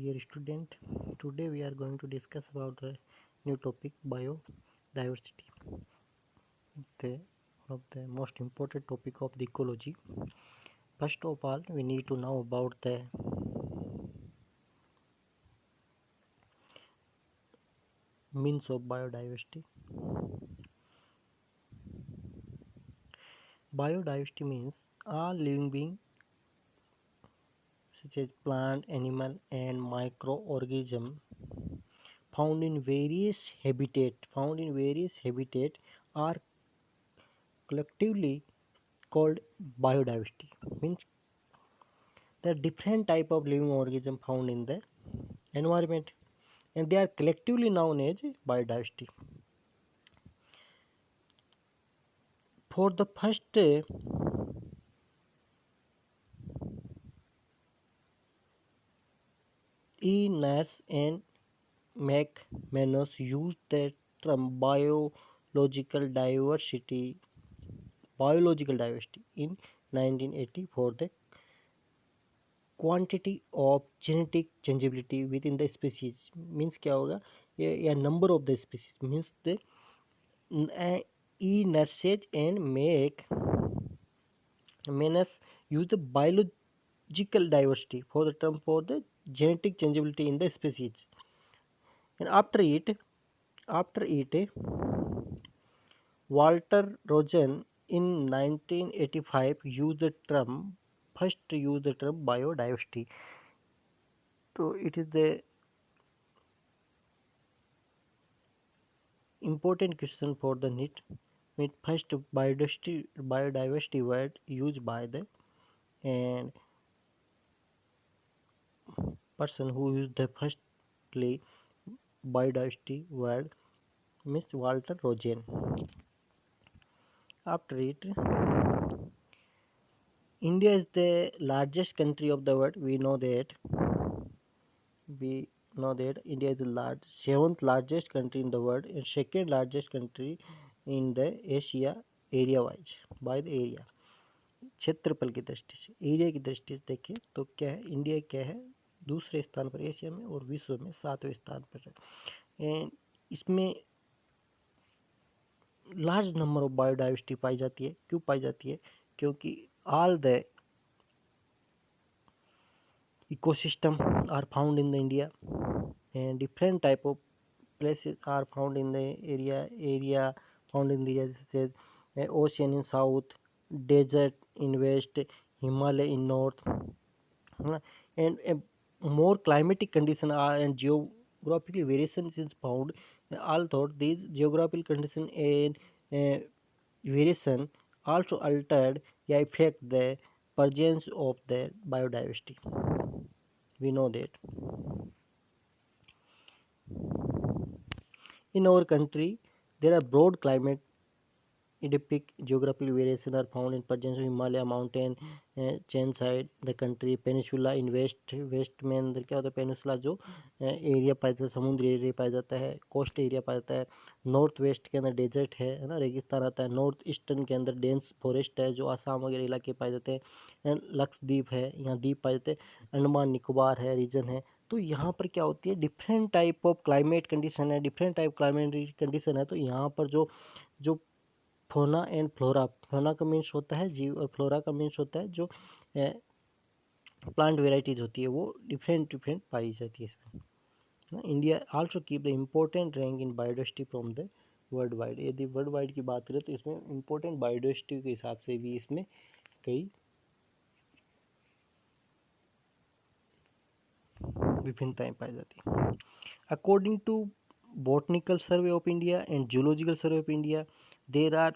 dear student. Today we are going to discuss about the new topic biodiversity, the one of the most important topic of the ecology. First of all, we need to know about the means of biodiversity. Biodiversity means all living beings such as plant, animal, and microorganism found in various habitat are collectively called biodiversity. Means there are different type of living organism found in the environment, and they are collectively known as biodiversity. For the first E. Nats and McManus used the term biological diversity in 1980 for the quantity of genetic changeability within the species. Means क्या होगा, या number of the species means the E. Nurses and McManus use the biological diversity for the term for the genetic changeability in the species. And after it, Walter Rosen in 1985 used the term biodiversity. So it is the important question for the NEET. First biodiversity word used by the and person who used the firstly biodiversity word Miss Walter Rosen. After it, India is the largest country of the world. We know that India is the seventh largest country in the world and second largest country in the Asia area wise by the area. क्षेत्रफल की दृष्टि से, area की दृष्टि से देखें तो क्या है, इंडिया क्या है, दूसरे स्थान पर एशिया में और विश्व में 7वें स्थान पर है। एंड इसमें लार्ज नंबर ऑफ बायोडाइवर्सिटी पाई जाती है। क्यों पाई जाती है? क्योंकि all the ecosystem are found in the India, and different type of places are found in the area found in the area such as ocean in south, desert in west, Himalaya in north, and more climatic condition are and geographical variations is found. Although these geographical condition and variation also altered yeah, affect the presence of the biodiversity. We know that in our country there are broad climate Edaphic geographical variation are found in presence of Himalaya mountain chain side the country, peninsula in west में अंदर क्या होता है, peninsula जो area पाया जाता है, समुद्री एरिया पाया जाता है, कोस्ट एरिया पाया जाता है, नॉर्थ वेस्ट के अंदर डेजर्ट है ना, रेगिस्तान आता है, नॉर्थ ईस्टर्न के अंदर डेंस फॉरेस्ट है जो आसाम वगैरह इलाके पाए जाते हैं, लक्षद्वीप है, यहाँ द्वीप पाए जाते हैं, अंडमान निकोबार है रीजन है। तो यहाँ पर क्या होती है, different type of climate condition है, डिफरेंट टाइप क्लाइमेट कंडीशन है। तो यहाँ पर जो जो फोना एंड फ्लोरा, फोना का मीन्स होता है जीव और फ्लोरा का मीन्स होता है जो प्लांट वेराइटीज होती है, वो डिफरेंट पाई जाती है इसमें। India also keep the important rank in biodiversity from the world wide. यदि वर्ल्ड वाइड की बात करें तो इसमें इम्पोर्टेंट बायोडाइवर्सिटी के हिसाब से भी इसमें कई विभिन्नताएं पाई जाती हैं। According to botanical survey of India and zoological survey of India, there are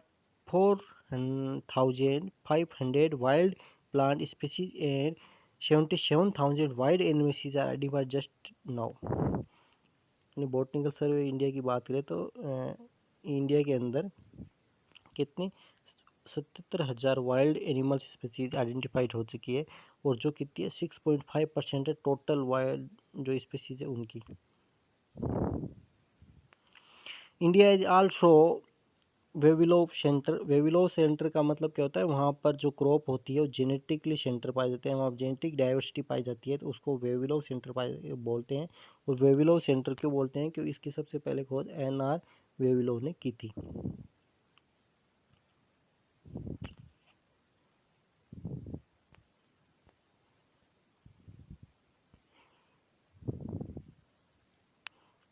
4,500 wild plant species and 77,000 wild animal species are identified just now. Botanical survey India की बात करें तो इंडिया के अंदर कितनी 77,000 वाइल्ड एनिमल स्पीसीज आइडेंटिफाइड हो चुकी है, और जो कितनी है 6.5% है टोटल वाइल्ड जो स्पीसीज है उनकी। इंडिया इज आल्सो वेविलोव सेंटर का मतलब क्या होता है, वहाँ पर जो क्रॉप होती है वो जेनेटिकली सेंटर पाए जाते हैं, वहाँ जेनेटिक डाइवर्सिटी पाई जाती है, तो उसको वेविलोव सेंटर पाए बोलते हैं। और वेविलोव सेंटर क्यों बोलते हैं, क्योंकि इसकी सबसे पहले खोज NR वेविलोव ने की थी।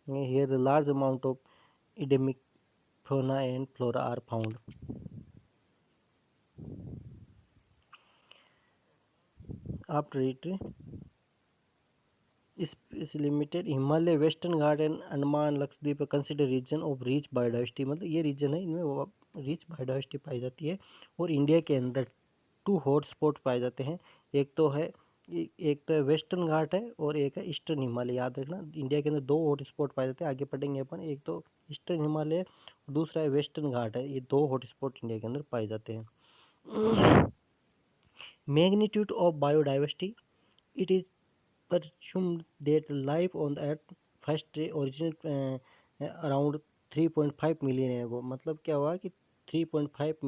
Here the large amount of endemic fauna and flora are found. After it is limited, Himalaya, Western Ghat and Andaman Lakshadweep are considered region of rich biodiversity। मतलब ये रीजन है, इनमें रिच बायोडाइवर्सिटी पाई जाती है। और इंडिया के अंदर 2 hot spot पाए जाते हैं। एक तो है वेस्टर्न घाट है और एक है ईस्टर्न हिमालय। याद रखना, इंडिया के अंदर 2 हॉट स्पॉट पाए जाते हैं, आगे पढ़ेंगे अपन। एक तो ईस्टर्न हिमालय और दूसरा है वेस्टर्न घाट है। ये 2 हॉट स्पॉट इंडिया के अंदर पाए जाते हैं। Magnitude of biodiversity, it is presumed that life on the earth first originated around 3.5 million एगो। मतलब क्या हुआ कि 3.5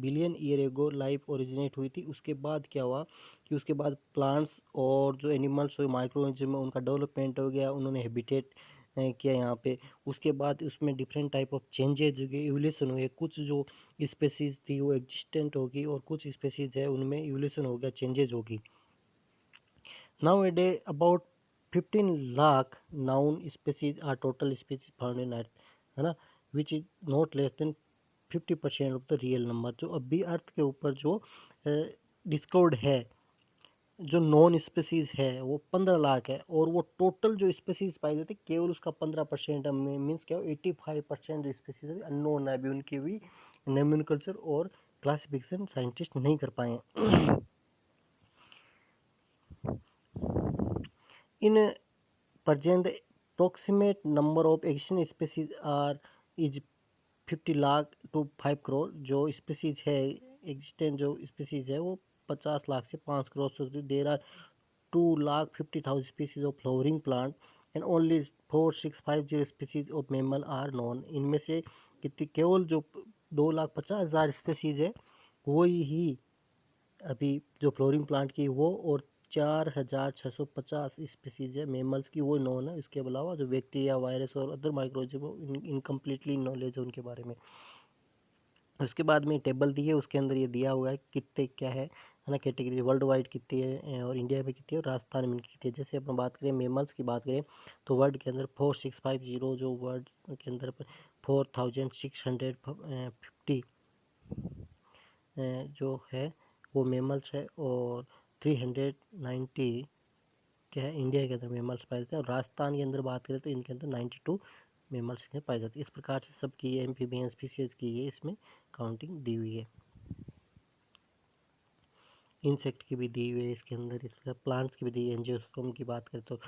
billion year ago life originate हुई थी। उसके बाद क्या हुआ कि उसके बाद प्लांट्स और जो एनिमल्स और माइक्रो ऑर्गेनिज्म उनका डेवलपमेंट हो गया, उन्होंने हैबिटेट किया यहाँ पे। उसके बाद उसमें डिफरेंट टाइप ऑफ चेंजेज हो गए, इवोल्यूशन हुए। कुछ जो स्पेसीज थी वो एग्जिस्टेंट होगी और कुछ स्पेसीज है उनमें इवोल्यूशन हो गया, चेंजेज होगी। Nowadays, about 15 lakh known species are total species found in Earth, है ना, which is not less than 50% of the real number. जो अभी अर्थ के ऊपर जो डिस्कवर्ड है, जो नॉन स्पेसीज है, वो 15 लाख है। और वो टोटल जो स्पेसीज पाई जाती है केवल उसका 15% है। मीन्स क्या, 85% जो स्पेसीज अभी अननोन है, अभी उनकी भी नोमेनक्लेचर और क्लासिफिकेशन साइंटिस्ट नहीं कर पाए हैं। In present, the approximate number of extinct species is 50 lakh to 5 crore. जो स्पीसीज है, एग्जिस्टेंट जो स्पीसीज है वो 50 लाख से 5 करोड़ से। There are 2,50,000 species of flowering plant and only 4,650 species of mammal are known. इनमें से कितनी, केवल जो 2,50,000 स्पीसीज है वो ही अभी जो फ्लोरिंग प्लांट की वो, और 4,650 स्पीसीज है मेमल्स की, वो नॉन है। इसके अलावा जो बैक्टीरिया, वायरस और अदर माइक्रोऑर्गेनिज्म इनकम्प्लीटली नॉलेज है उनके बारे में। उसके बाद में टेबल दी है, उसके अंदर ये दिया हुआ है कितने क्या है ना, कैटेगरी वर्ल्ड वाइड कितनी है और इंडिया में कितनी है और राजस्थान में कितनी है। जैसे अपन बात करें मेमल्स की बात करें तो वर्ल्ड के अंदर 4,650, जो वर्ल्ड के अंदर 4,650 जो है वो मेमल्स है। और 390 क्या है इंडिया के अंदर मेमल्स पाए जाते हैं। और राजस्थान के अंदर बात करें तो इनके अंदर 92 मेमल्स पाए जाते हैं। इस प्रकार से सबकी एम्फीबियंस स्पीसीज की ये इसमें काउंटिंग दी हुई है। इंसेक्ट की भी दी हुई है इसके अंदर। इसमें प्लांट्स की भी दी है। एंजियोस्पर्म की बात करें तो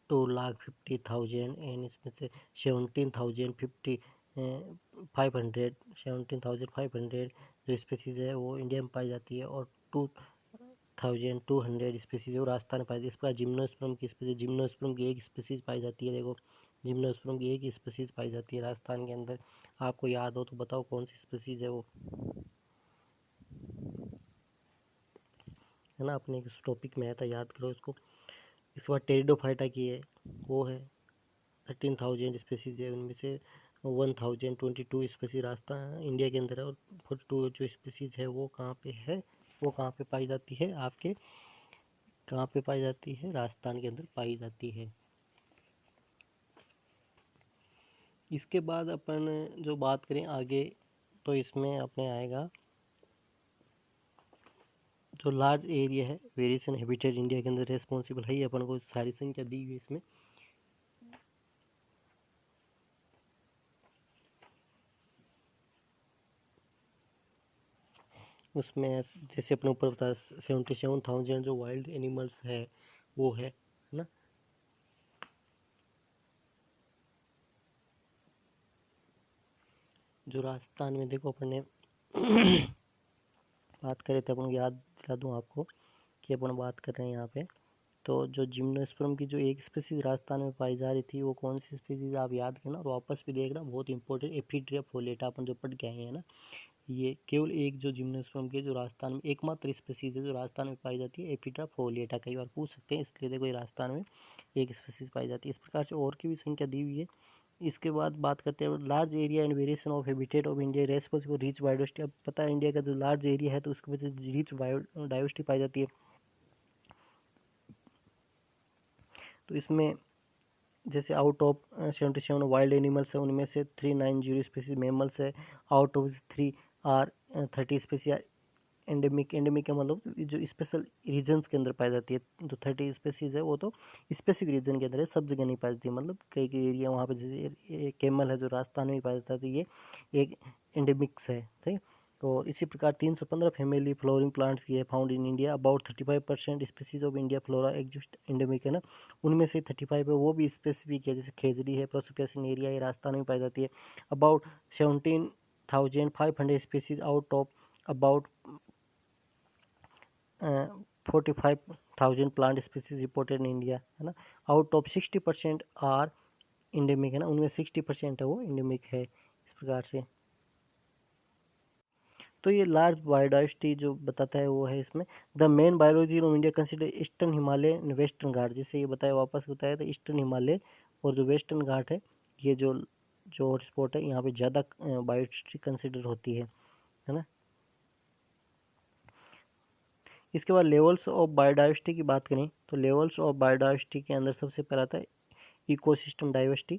2,50,000 एंड इसमें से 17,050 500 17,500 जो स्पीसीज है वो इंडिया में पाई जाती है। और 2,200 स्पीसीज वो राजस्थान में पाई जाती है। इस प्रकार जिम्नोस्पर्म की एक स्पीसीज पाई जाती है। देखो, जिम्नोस्पर्म की एक स्पीसीज पाई जाती है राजस्थान के अंदर। आपको याद हो तो बताओ कौन सी स्पीसीज है वो, है ना, अपने इस टॉपिक में है तो याद करो इसको। इसके बाद टेरिडोफाइटा की है, वो है 13,000 स्पीसीज है। उनमें से 1,022 स्पीसीज राजस्थान इंडिया के अंदर है। और 42 जो स्पीसीज है वो कहाँ पे है, वो कहाँ पे पाई जाती है, आपके कहाँ पे पाई जाती है, राजस्थान के अंदर पाई जाती है। इसके बाद अपन जो बात करें आगे तो इसमें अपने आएगा जो लार्ज एरिया है वेरिएशन हैबिटेट इंडिया के अंदर रेस्पॉन्सिबल है। ये अपन को सारी संख्या दी हुई है इसमें। उसमें जैसे अपने ऊपर बता 77,000 जो वाइल्ड एनिमल्स है वो है ना। जो राजस्थान में देखो अपन ने बात करें तो अपन को याद दिला दूँ आपको कि अपन बात कर रहे हैं यहाँ पे तो जो जिम्नोस्पर्म की जो एक स्पीसीज राजस्थान में पाई जा रही थी वो कौन सी स्पीसीज आप याद करना और वापस भी देखना, बहुत इंपॉर्टेंट। एफिड्रिया फोलेटा अपन जो पढ़ के आए हैं ना, ये केवल एक जो जिम्नोस्पर्म की जो राजस्थान में एकमात्र स्पीसीज है जो राजस्थान में पाई जाती है, एफिड्रिया फोलेटा। कई बार पूछ सकते हैं, इसलिए देखो ये राजस्थान में एक स्पीसीज पाई जाती है। इस प्रकार से और की भी संख्या दी हुई है। इसके बाद बात करते हैं large area and variation of habitat of India responsible rich biodiversity. अब पता है इंडिया का जो लार्ज एरिया है तो उसकी वजह से रिच बायोडाइवर्सिटी पाई जाती है। तो इसमें जैसे आउट ऑफ 77 वाइल्ड एनिमल्स है, उनमें से 390 स्पीसीज मैमल्स है। Out of 3 are 30 species endemic. Endemic का मतलब जो स्पेशल रीजन्स के अंदर पाई जाती है। जो 30 स्पीसीज है वो तो स्पेसिफिक रीजन के अंदर है, सब जगह नहीं पाई जाती है। मतलब कई कई एरिया वहाँ पे, जैसे कैमल है जो राजस्थान में पाया जाता है, तो ये एक एंडेमिक्स है, ठीक है। और इसी प्रकार 315 फैमिली फ्लोरिंग प्लांट्स की है found in India. About 35% species of India flora exist endemic है ना, उनमें से 35 है वो भी स्पेसिफिक है। जैसे खेजड़ी है, प्रोसोपियस एरिया, ये राजस्थान में पाई जाती है। About 17,500 species out of about 45,000 plant species reported in India, है ना। आउट ऑफ 60% आर इंडेमिक, है ना, उनमें 60% है वो इंडेमिक है। इस प्रकार से तो ये लार्ज बायोडाइवर्सिटी जो बताता है वो है इसमें। The main biology of India consider eastern Himalaya and western Ghat. जैसे ये बताया, वापस बताया था, ईस्टर्न हिमालय और जो वेस्टर्न घाट है, ये जो जो हॉट स्पॉट है, यहाँ पे ज़्यादा बायोडाइवर्सिटी कंसिडर होती है ना। इसके बाद लेवल्स ऑफ बायोडाइवर्सिटी की बात करें तो लेवल्स ऑफ बायोडाइवर्सिटी के अंदर सबसे पहला आता है इकोसिस्टम डाइवर्सिटी।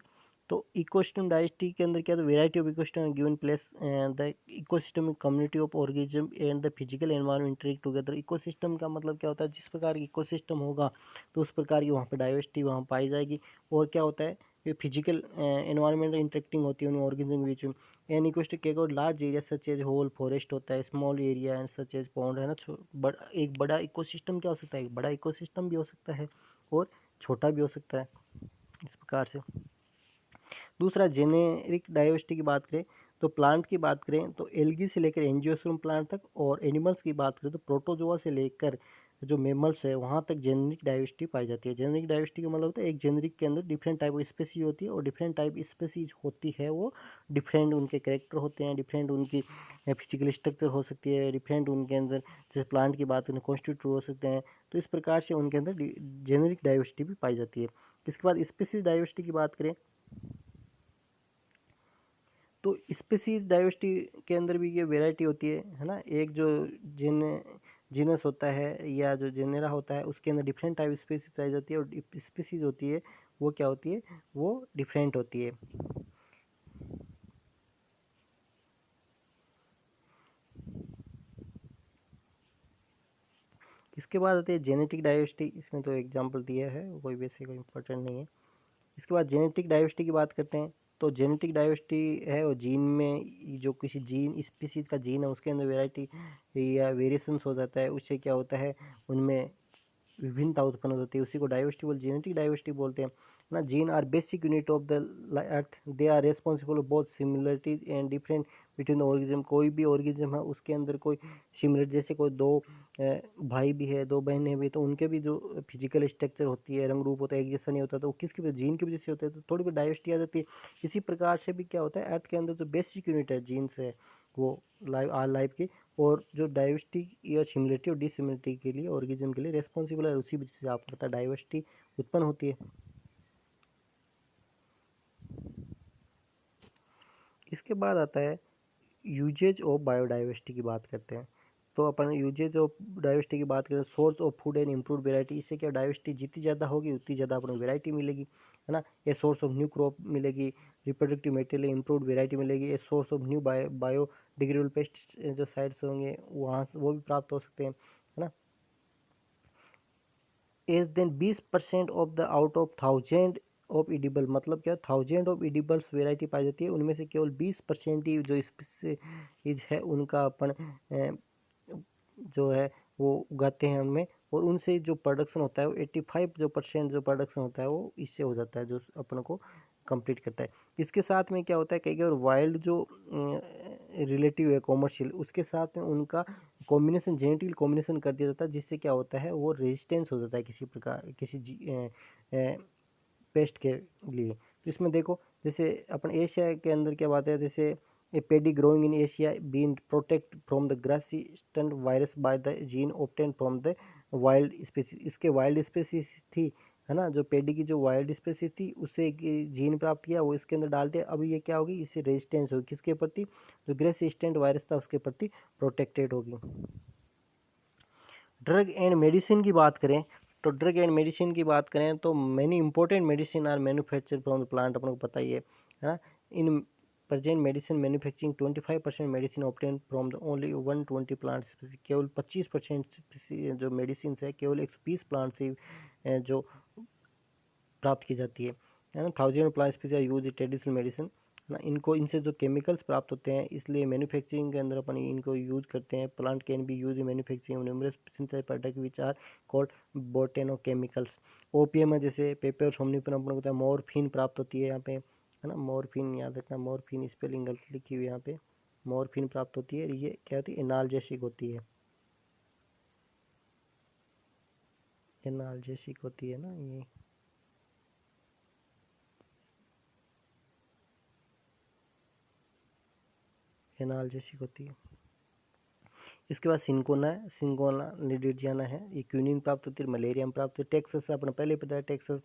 तो इकोसिस्टम डाइवर्सिटी के अंदर क्या, तो variety of ecosystem given place the ecosystem community of organism and the physical environment interact together. Ecosystem का मतलब क्या होता है, जिस प्रकार की इकोसिस्टम होगा तो उस प्रकार की वहाँ पे डाइवर्सिटी वहाँ पाई जाएगी। और क्या होता है, ये फिजिकल एनवायरनमेंट इंटरेक्टिंग होती है उन ऑर्गेनिज्म के बीच में। An equal to large area such as whole forest होता है, small area and such as pond, है ना। एक बड़ा इकोसिस्टम क्या हो सकता है, एक बड़ा इकोसिस्टम भी हो सकता है और छोटा भी हो सकता है, इस प्रकार से। दूसरा जेनेरिक डाइवर्सिटी की बात करें तो प्लांट की बात करें तो एल्गी से लेकर एंजियोस्पर्म प्लांट तक, और एनिमल्स की बात करें तो प्रोटोजोआ से लेकर जो मेमल्स है वहाँ तक जेनेरिक डाइवर्सिटी पाई जाती है। जेनेरिक डाइवर्सिटी का मतलब होता है एक जेनेरिक के अंदर डिफरेंट टाइप ऑफ स्पेसीज होती है, और डिफरेंट टाइप स्पेसीज होती है वो डिफरेंट उनके कैरेक्टर होते हैं, डिफरेंट उनकी फिजिकल स्ट्रक्चर हो सकती है, डिफरेंट उनके अंदर, जैसे प्लांट की बात करें कॉन्स्टिट्यूट हो सकते हैं। तो इस प्रकार से उनके अंदर जेनेरिक डाइवर्सिटी भी पाई जाती है। इसके बाद स्पेसीज डाइवर्सिटी की बात करें तो स्पीसीज डाइवर्सिटी के अंदर भी ये वैरायटी होती है ना। एक जो जिन जीनस होता है या जो जेनेरा होता है उसके अंदर डिफरेंट टाइप स्पीसीज पाई जाती है, और स्पीसीज होती है वो क्या होती है, वो डिफरेंट होती है। इसके बाद आती है जेनेटिक डाइवर्सिटी। इसमें तो एग्जांपल दिया है, कोई वैसे कोई इंपॉर्टेंट नहीं है। इसके बाद जेनेटिक डाइवर्सिटी की बात करते हैं तो जेनेटिक डाइवर्सिटी है और जीन में जो किसी जीन स्पीसीज का जीन है उसके अंदर वैरायटी या वेरिएशंस हो जाता है, उससे क्या होता है, उनमें विभिन्नता उत्पन्न होती है, उसी को डाइवर्सिटी बोल जेनेटिक डाइवर्सिटी बोलते हैं ना। Gene are basic unit of the earth, they are responsible both similarities and different between the organism. कोई भी ऑर्गेनिज्म है उसके अंदर कोई सिमिलर, जैसे कोई दो भाई भी है, दो बहनें भी, तो उनके भी जो फिजिकल स्ट्रक्चर होती है, रंग रूप होता है, एक जैसा नहीं होता, तो वो किसकी वजह, जीन की वजह से होता है, तो थोड़ी बहुत डाइवर्सिटी आ जाती है। इसी प्रकार से भी क्या होता है, अर्थ के अंदर जो बेसिक यूनिट है जीन्स है वो लाइफ की, और जो डाइवर्सिटी या सिमिलरिटी और डिसिमिलरिटी के लिए ऑर्गेनिज्म के लिए रेस्पॉन्सिबल है, उसी वजह से आपको पता है डाइवर्सिटी उत्पन्न होती है। इसके बाद आता है यूजेज ऑफ बायोडाइवर्सिटी की बात करते हैं। तो अपन यूजेज ऑफ डाइवर्सिटी की बात करें, source of food and improve variety. इससे क्या, डाइवर्सिटी जितनी ज़्यादा होगी उतनी ज़्यादा अपन को वेराइटी मिलेगी, है ना। ये सोर्स ऑफ न्यू क्रॉप मिलेगी, रिप्रोडक्टिव मटेरियल इम्प्रूव वेराइटी मिलेगी, ये source of new biodegradable paste जो साइड्स होंगे वहाँ से वो भी प्राप्त हो सकते हैं, है ना। As then 20% of the out of 1000 of edible, मतलब क्या, 1000 ऑफ इडिबल्स वेराइटी पाई जाती है, उनमें से केवल 20% ही जो स्पीसीज है उनका अपन जो है वो उगाते हैं उनमें, और उनसे जो प्रोडक्शन होता है वो 85% जो प्रोडक्शन होता है वो इससे हो जाता है, जो अपन को कंप्लीट करता है। इसके साथ में क्या होता है, कई बार वाइल्ड जो रिलेटिव है कॉमर्शियल, उसके साथ में उनका कॉम्बिनेशन, जेनेटिकल कॉम्बिनेशन कर दिया जाता है, जिससे क्या होता है वो रेजिस्टेंस हो जाता है किसी प्रकार, किसी पेस्ट के लिए। तो इसमें देखो, जैसे अपन एशिया के अंदर क्या बात है, जैसे a paddy growing in Asia been protect from the grassy stunt virus by the gene obtain from the wild species. इसके वाइल्ड स्पेसीज थी, है ना, जो पेडी की जो वाइल्ड स्पेसीज थी उससे एक जीन प्राप्त किया, वो इसके अंदर डाल दिया। अब ये क्या होगी, इससे रेजिस्टेंस होगी किसके प्रति, जो ग्रेसी स्टंट वायरस था उसके प्रति प्रोटेक्टेड होगी। ड्रग एंड मेडिसिन की बात करें तो ड्रग एंड मेडिसिन की बात करें तो many important medicine are manufacture from the plant, अपन को पता ही है ना। In present medicine manufacturing 25% medicine obtain from the only 120 plant species. केवल 25% जो मेडिसिन है केवल 120 प्लांट से जो प्राप्त की जाती है ना। 1000 plant species use traditional medicine ना, इनको, इनसे जो केमिकल्स प्राप्त होते हैं, इसलिए मैन्युफैक्चरिंग के अंदर अपन इनको यूज करते हैं। Plant can be use in manufacturing numerous synthetic product which are called botanochemicals. OPM है, जैसे पेपर सोमनीफर, अपन को पता है मॉर्फिन प्राप्त होती है यहाँ पे, है ना। मॉर्फिन याद रखना, मॉर्फिन स्पेलिंग गलत लिखी हुई है यहाँ पे, मॉर्फिन प्राप्त होती है। ये क्या होती है, एनाल्जेसिक होती है, एनाल्जेसिक होती है ना ये। एनाल्जेसिक होती है। इसके बाद सिंकोना है, सिंकोना लिडिजियाना है, ये क्यूनिन प्राप्त होती है, मलेरिया में प्राप्त होती है। टेक्सस से अपने पहले पता है, टेक्सस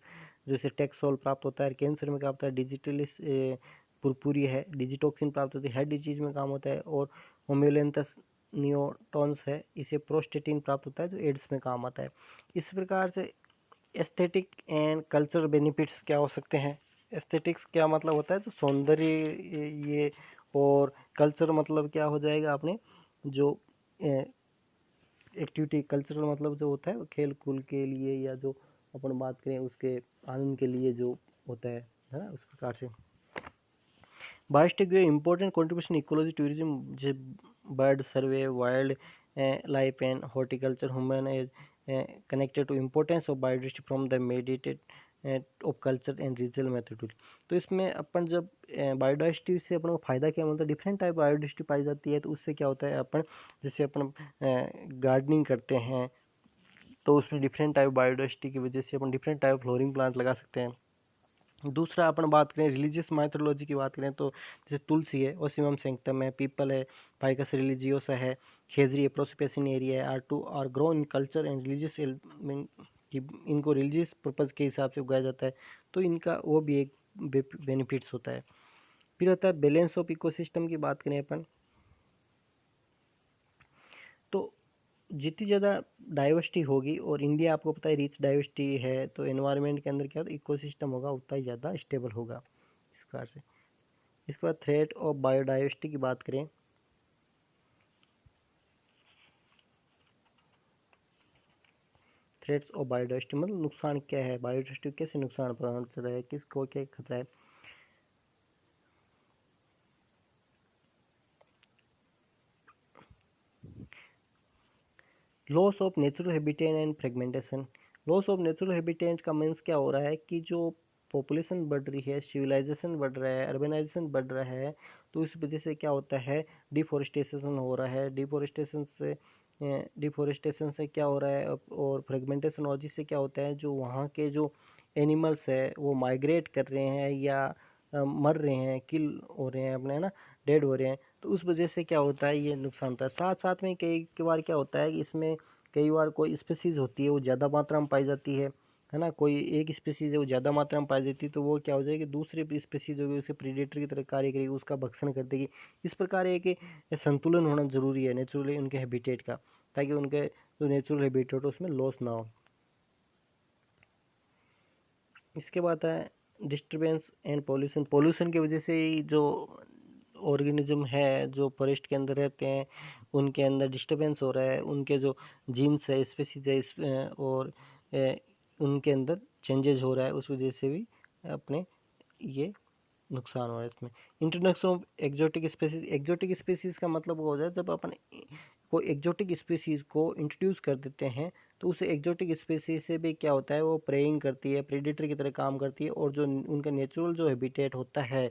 जैसे टेक्सोल प्राप्त होता है। कैंसर में क्या होता है, डिजिटलिस पुरपुरी है, डिजिटॉक्सिन प्राप्त होती है, हेड डिजीज में काम होता है। और होम्योलेंथस नियोटॉन्स है, इसे प्रोस्टेटिन प्राप्त होता है, जो एड्स में काम आता है। इस प्रकार से एस्थेटिक एंड कल्चर बेनिफिट्स क्या हो सकते हैं। एस्थेटिक्स क्या मतलब होता है, जो सौंदर्य ये, और कल्चर मतलब क्या हो जाएगा आपने, जो एक्टिविटी, कल्चरल मतलब जो होता है वो खेल कूद के लिए, या जो अपन बात करें उसके आनंद के लिए जो होता है ना, उस प्रकार से। बायोस्टिक जो इम्पोर्टेंट कंट्रीब्यूशन इकोलॉजी टूरिज्म, जो bird survey, wildlife and horticulture, human as connected to importance of biodiversity from the meditated of culture and regional methodology. तो इसमें अपन जब बायोडाइवर्सिटी से अपन को फ़ायदा क्या मिलता है, डिफरेंट टाइप बायोडाइवर्सिटी पाई जाती है। तो उससे क्या होता है, अपन जैसे अपन गार्डनिंग करते हैं तो उसमें डिफरेंट टाइप बायोडाइवर्सिटी की वजह से अपन डिफरेंट टाइप फ्लोरिंग प्लांट लगा सकते हैं। दूसरा अपन बात करें रिलीजियस माइथोलॉजी की बात करें तो जैसे तुलसी है, ओसिमम सेंक्टम है, पीपल है, फाइकस रिलीजियोसा है, खेजरी है, प्रोसिपेसिन एरिया है, are to are grow in culture and religious कि इनको रिलीजियस पर्पज़ के हिसाब से उगाया जाता है। तो इनका वो भी एक बेनिफिट्स होता है। फिर होता है बैलेंस ऑफ इकोसिस्टम की बात करें अपन, तो जितनी ज़्यादा डाइवर्सिटी होगी, और इंडिया आपको पता है रिच डाइवर्सिटी है, तो एनवायरनमेंट के अंदर क्या होता है, इकोसिस्टम होगा उतना ही ज़्यादा स्टेबल होगा इस प्रकार से। इसके बाद थ्रेट ऑफ बायोडाइवर्सिटी की बात करें, थ्रेट्स ऑफ बायोडाइवर्सिटी मतलब नुकसान क्या है, बायोडाइवर्सिटी कैसे नुकसान पहुंच रहा है, किसको क्या खतरा है। Loss of natural habitat and fragmentation. Loss of natural habitat का मीन्स क्या हो रहा है कि जो पॉपुलेशन बढ़ रही है, सिविलाइजेशन बढ़ रहा है, अर्बनाइजेशन बढ़ रहा है, तो इस वजह से क्या होता है, डिफोरेस्टेशन हो रहा है। डिफोरेस्टेशन से क्या हो रहा है, और फ्रेगमेंटेशन और जिससे क्या होता है, जो वहाँ के जो एनिमल्स है वो माइग्रेट कर रहे हैं, या मर रहे हैं, किल हो रहे हैं अपने, है ना, डेड हो रहे हैं। तो उस वजह से क्या होता है, ये नुकसान होता है। साथ साथ में कई बार क्या होता है कि इसमें कई बार कोई स्पीसीज़ होती है वो ज़्यादा मात्रा में पाई जाती है ना। कोई एक स्पीसीज़ है वो ज़्यादा मात्रा में पाई जाती है, तो वो क्या हो जाएगी, दूसरी स्पीसीज़ होगी उसे प्रीडेटर की तरह कार्य करेगी, उसका भक्षण कर देगी। इस प्रकार एक संतुलन होना ज़रूरी है नेचुरली उनके हैबिटेट का, ताकि उनके जो नेचुरल हैबिटेट हो उसमें लॉस ना हो। इसके बाद है डिस्टरबेंस एंड पोल्यूशन। पोल्यूशन की वजह से ही जो ऑर्गेनिज्म है जो फॉरेस्ट के अंदर रहते हैं उनके अंदर डिस्टरबेंस हो रहा है, उनके जो जीन्स है, स्पेसीज है, और उनके अंदर चेंजेज हो रहा है, उस वजह से भी अपने ये नुकसान हो रहा है इसमें। Introduction of exotic species. Exotic species का मतलब वो हो जाए जब अपन कोई एक्जोटिक स्पेसीज को इंट्रोड्यूस कर देते हैं तो उस एक्जोटिक स्पीसीज से भी क्या होता है, वो प्रेइंग करती है, प्रेडेटर की तरह काम करती है, और जो उनका नेचुरल जो हैबिटेट होता है,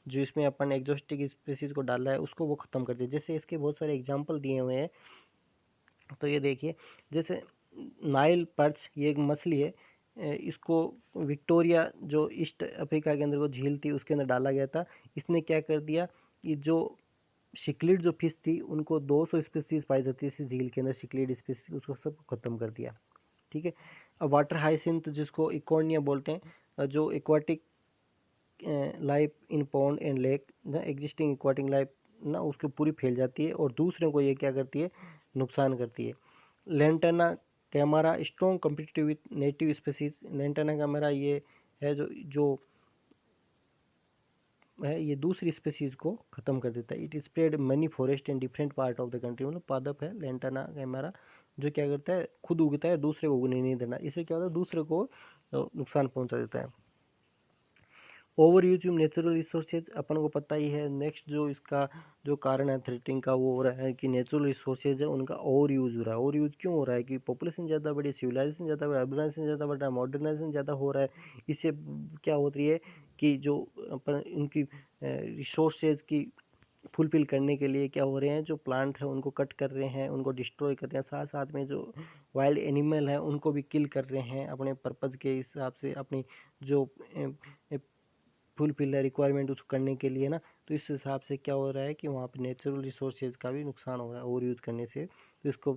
जो इसमें अपन एक्जोटिक स्पीसीज को डाला है, उसको वो ख़त्म करती है। जैसे इसके बहुत सारे एग्जाम्पल दिए हुए हैं, तो ये देखिए, जैसे नाइल पर्च, ये एक मछली है, इसको विक्टोरिया जो ईस्ट अफ्रीका के अंदर वो झील थी उसके अंदर डाला गया था। इसने क्या कर दिया, ये जो सिक्लिड जो फिश थी उनको 200 स्पीसीज पाई जाती है इस झील के अंदर, सिक्लिड स्पीसीज, उसको सब खत्म कर दिया। ठीक है। अब वाटर हाइसिंथ जिसको इकोनिया बोलते हैं, जो aquatic life in pond and lake, the existing aquatic life ना उसको पूरी फैल जाती है, और दूसरे को ये क्या करती है, नुकसान करती है। Lantana camara strong competitive with native species, lantana camara ये है जो जो है, ये दूसरी स्पीसीज को ख़त्म कर देता है। It spread money forest in different part of the country, मतलब पादप है लेंटाना कैमरा, जो क्या करता है, खुद उगता है, दूसरे को उगने नहीं देना। इससे क्या होता है, दूसरे को नुकसान पहुंचा देता है। ओवर यूज नेचुरल रिसोर्सेज, अपन को पता ही है। नेक्स्ट जो इसका जो कारण है थ्रेटिंग का, वो हो रहा है कि नेचुरल रिसोर्सेज है उनका ओवर यूज हो रहा है। ओवर यूज क्यों हो रहा है, कि पॉपुलेशन ज़्यादा बढ़ी, सिविलाइजेशन ज़्यादा बढ़ा, अर्बनाइजेशन ज़्यादा बढ़ रहा है, मॉडर्नाइजेशन ज़्यादा हो रहा है। इससे क्या हो रही है कि जो अपन उनकी रिसोर्सेज की फुलफिल करने के लिए क्या हो रहे हैं, जो प्लांट है उनको कट कर रहे हैं, उनको डिस्ट्रॉय कर रहे हैं, साथ साथ में जो वाइल्ड एनिमल है उनको भी किल कर रहे हैं अपने पर्पज़ के हिसाब से, अपनी जो फुलफिल है रिक्वायरमेंट उसको करने के लिए ना। तो इस हिसाब से क्या हो रहा है कि वहाँ पे नेचुरल रिसोर्सेज का भी नुकसान हो रहा है ओवर यूज़ करने से। तो इसको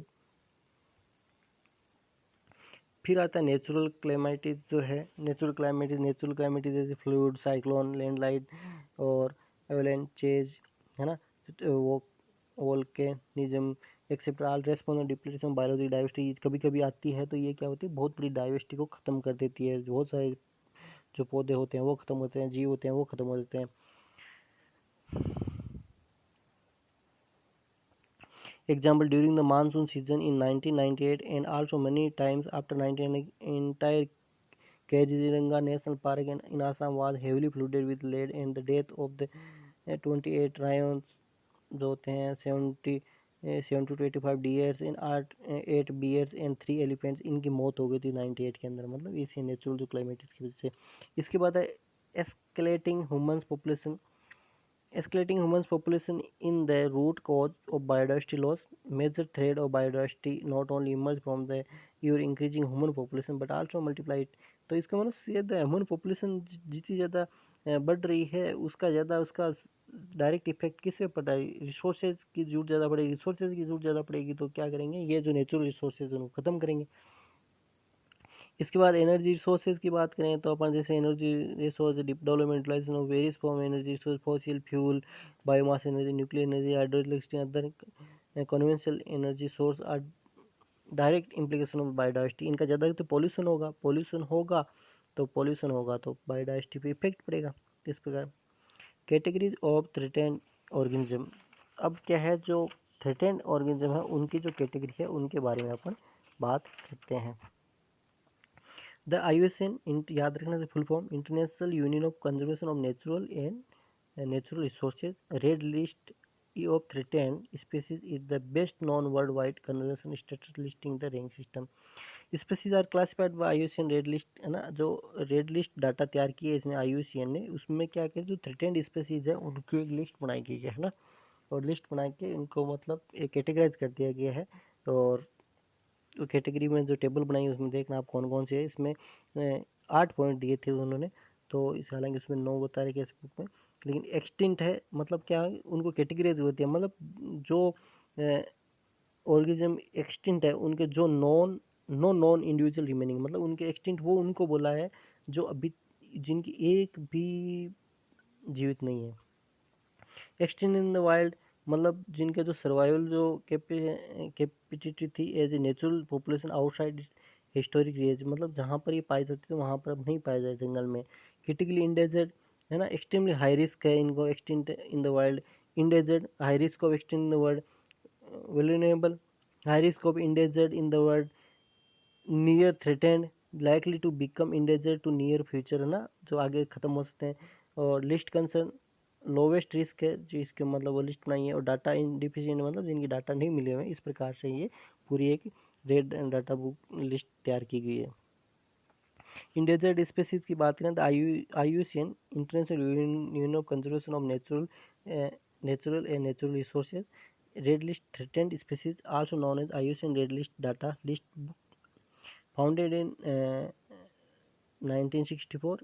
फिर आता है नेचुरल क्लाइमेटिस जो है, नेचुरल क्लाइमेटिस जैसे फ्लूड, साइक्लोन, लैंडस्लाइड और एवलांचेज, है ना, वो volcanism etcetera, all response depletion biological diversity कभी कभी आती है। तो ये क्या होती है, बहुत बड़ी डाइवर्सिटी को ख़त्म कर देती है। बहुत सारे जो पौधे होते हैं वो ख़त्म होते हैं, जीव होते हैं वो ख़त्म हो जाते हैं। Example, during the monsoon season in 1998 and also many times after 1998, entire Kaziranga National Park in Assam was heavily flooded with lead, and the death of the 28 lions जो होते हैं 70 to 85 deers and 8 bears and 3 elephants, इनकी मौत हो गई थी 98 के अंदर, मतलब इसी नेचुरल जो क्लाइमेट की वजह से। इसके बाद है escalating human population. Escalating human population in the root cause of biodiversity loss. Major threat of biodiversity not only emerge from the your increasing human population but also multiply it. तो इसका मतलब सीधा ह्यूमन पॉपुलेशन जितनी ज़्यादा बढ़ रही है, उसका ज़्यादा उसका डायरेक्ट इफेक्ट किस पे पड़ रहा है, रिसोर्सेज की जरूरत ज़्यादा पड़ेगी। रिसोर्सेज की जरूरत ज़्यादा पड़ेगी तो क्या करेंगे, ये जो नेचुरल रिसोर्सेज उनको ख़त्म करेंगे। इसके बाद एनर्जी रिसोर्सेज की बात करें तो अपन जैसे energy resource development utilization of various form energy resource, fossil fuel, biomass energy, nuclear energy, hydro electricity, other conventional energy source are direct implication of biodiversity. इनका ज़्यादा तो पॉल्यूशन होगा तो बायोडाइवर्सिटी पे इफेक्ट पड़ेगा। इस प्रकार कैटेगरीज ऑफ थ्रेटेंड ऑर्गेनिज्म। अब क्या है, जो थ्रेटेंड ऑर्गेनिज्म है उनकी जो कैटेगरी है उनके बारे में अपन बात करते हैं। द IUCN याद रखना से full form, international union of conservation of natural and natural resources, red list of threatened species is the best known world wide conservation status listing the rank system. Species are classified by IUCN red list, है ना, जो red list data तैयार की है इसने IUCN ने, उसमें क्या किया, जो थ्रेटेंड स्पीसीज है उनकी एक लिस्ट बनाई गई है ना, और लिस्ट बना के इनको मतलब एक कैटेगराइज कर दिया गया है। और कैटेगरी में जो टेबल बनाई है उसमें देखना आप कौन कौन से है। इसमें 8 पॉइंट दिए थे उन्होंने, तो इस हालांकि उसमें 9 बता रहे इस बुक में, लेकिन एक्सटिंक्ट है मतलब क्या है, उनको कैटेगराइज होती है, मतलब जो ऑर्गेनिज्म एक्सटिंक्ट है उनके जो नॉन इंडिविजुअल रिमेनिंग, मतलब उनके एक्सटिंक्ट वो उनको बोला है जो अभी जिनकी एक भी जीवित नहीं है। एक्सटिंक्ट इन द वाइल्ड मतलब जिनके जो सर्वाइवल जो कैपेसिटी थी as a natural population outside historic range, मतलब जहाँ पर ये पाई जाती थी वहाँ पर अब नहीं पाया जाए जंगल में। क्रिटिकली इंडेंजर्ड, है ना, एक्सट्रीमली हाई रिस्क है इनको extinct in the wild. Endangered, high risk of extinct in the world. Vulnerable, high risk of endangered in the world. Near threatened, likely to become endangered to near future, है ना, जो आगे ख़त्म हो सकते हैं। और लिस्ट कंसर्न, लोवेस्ट रिस्क है जो इसके मतलब वो लिस्ट बनाई है। और डाटा इन डिफिशिएंट मतलब जिनकी डाटा नहीं मिले हुए, इस प्रकार से ये पूरी एक रेड डाटा बुक लिस्ट तैयार की गई है। इंडेंजर्ड स्पीसीज की बात करें तो IUCN international union of conservation of natural and natural resources red list threatened species also known as IUCN red list data list book founded in 1964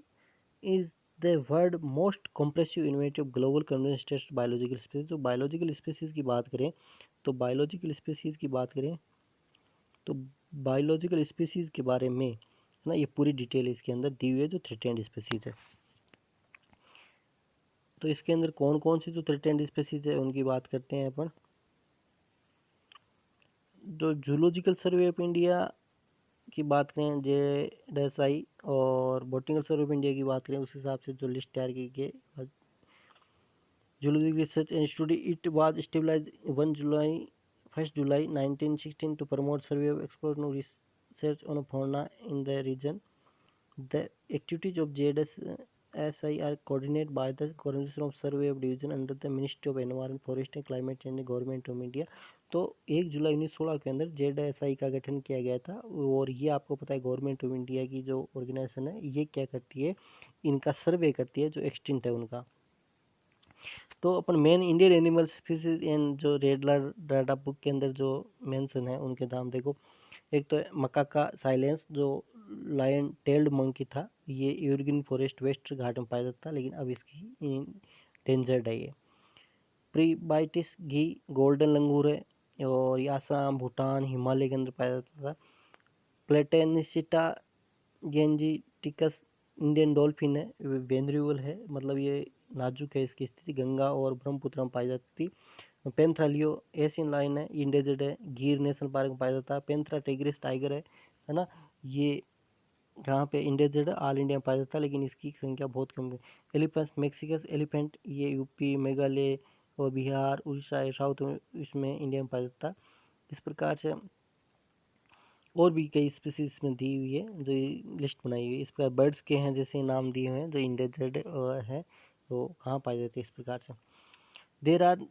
is the world most comprehensive innovative global conservation biological species। तो biological species की बात करें तो biological species की बात करें तो biological species के बारे में है ना, ये पूरी डिटेल इसके अंदर दी हुई है जो थ्रेटेंड स्पीसीज है। तो इसके अंदर कौन कौन सी जो थ्रेटेंड स्पीसीज है उनकी बात करते हैं अपन। जो जूलॉजिकल सर्वे ऑफ इंडिया की बात करें JSI और बोटनिकल सर्वे ऑफ इंडिया की बात करें उस हिसाब से जो लिस्ट तैयार की गई। Zoological research institute it was stabilize 1 July 1916 to promote survey of exploration research on fauna in the region. The activities of JSI are coordinated by the Coordination of Survey of Division under the Ministry of Environment, Forest and Climate Change, Government of India। तो 1 जुलाई 1916 के अंदर JSI का गठन किया गया था और ये आपको पता है गवर्नमेंट ऑफ इंडिया की जो ऑर्गेनाइजेशन है ये क्या करती है, इनका सर्वे करती है जो एक्सटिंक्ट है उनका। तो अपन main Indian animal species and जो रेड डाटा बुक के अंदर जो मेंशन है उनके नाम देखो। एक तो मकाका साइलेंस जो लायन टेल्ड मंकी था, ये यूरगिन फॉरेस्ट वेस्ट घाट में पाया जाता था लेकिन अब इसकी डेंजर्ड है ये। प्रीबाइटिस घी गोल्डन लंगूर है और ये आसाम भूटान हिमालय के अंदर पाया जाता था। प्लेटेनिसिटा गेंजिटिकस इंडियन डॉल्फिन है, वेनरेबल है, मतलब ये नाजुक है, इसकी स्थिति गंगा और ब्रह्मपुत्र में पाई जाती थी। पेंथ्रालियो एशियन लाइन है, इंडेंजर्ड है, गिर नेशनल पार्क में पाया जाता है। पेंथ्रा टिग्रिस टाइगर है ना, ये यहाँ पे इंडेंजर्ड है, ऑल इंडिया में पाया जाता है लेकिन इसकी संख्या बहुत कम है। एलिफेंट मैक्सिकस एलिफेंट ये यूपी मेघालय और बिहार उड़ीसा साउथ में इसमें इंडिया में पाया जाता है। इस प्रकार से और भी कई स्पीसीज में दी हुई है जो लिस्ट बनाई हुई है। इस प्रकार बर्ड्स के हैं जैसे नाम दिए हुए हैं जो इंडेंजर्ड है वो कहाँ पाए जाते हैं इस प्रकार से। There are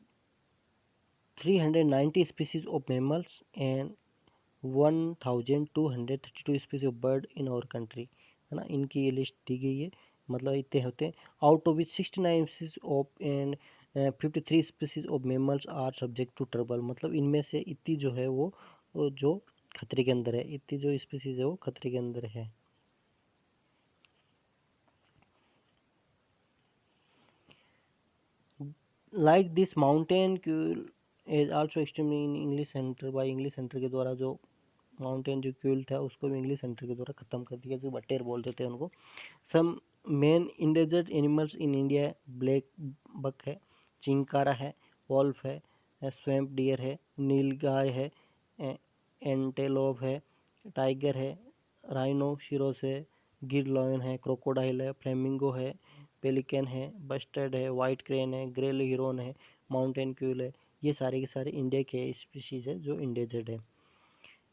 390 species of mammals and 1232 species of bird in our country, है ना, इनकी ये लिस्ट दी गई है। मतलब इतने होते हैं। Out of which 69 species of and 53 species of mammals are subject to trouble, मतलब इनमें से इतनी जो है वो जो खतरे के अंदर है, इतनी जो स्पीसीज है वो खतरे के अंदर है। Like this mountain Kiul is also extremely in English centre by English centre के द्वारा जो माउंटेन जो क्यूल था उसको भी इंग्लिश सेंटर के द्वारा ख़त्म कर दिया, जो बटेर बोलते थे उनको। Some main endangered animals in India black buck है, चिंकारा है, वॉल्फ है, स्वैम्प डियर है, नीलगाय है, एंटेलोप है, टाइगर है, राइनोसिरोस है, गिर लॉयन है, क्रोकोडाइल है, फ्लेमिंगो है, पेलिकन है, बस्टर्ड है, वाइट क्रेन है, ग्रे हिरोन है, माउंटेन क्यूल है। ये सारे के सारे इंडिया के स्पीशीज है जो इंडेंजर्ड है।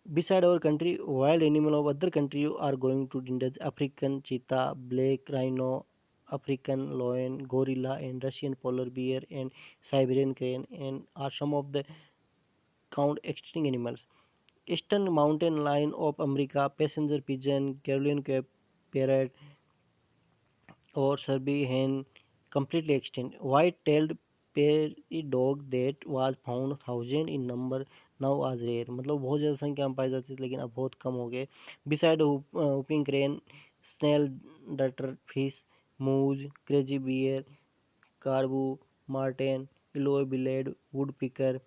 Beside our country, wild animal of other country are going to endanger. African cheetah, black rhino, African lion, gorilla, and Russian polar bear and Siberian crane, and are some of the count extinct animals. Eastern mountain lion of America, passenger pigeon, Carolina parrot, or Serbian hen completely extinct. White-tailed prairie dog that was found thousand in number now as rare, मतलब बहुत ज़्यादा संख्या में पाई जाती थी लेकिन अब बहुत कम हो गए। Beside whooping crane, snail, darter fish, moose, crazy bear, caribou, marten, yellow-billed woodpecker,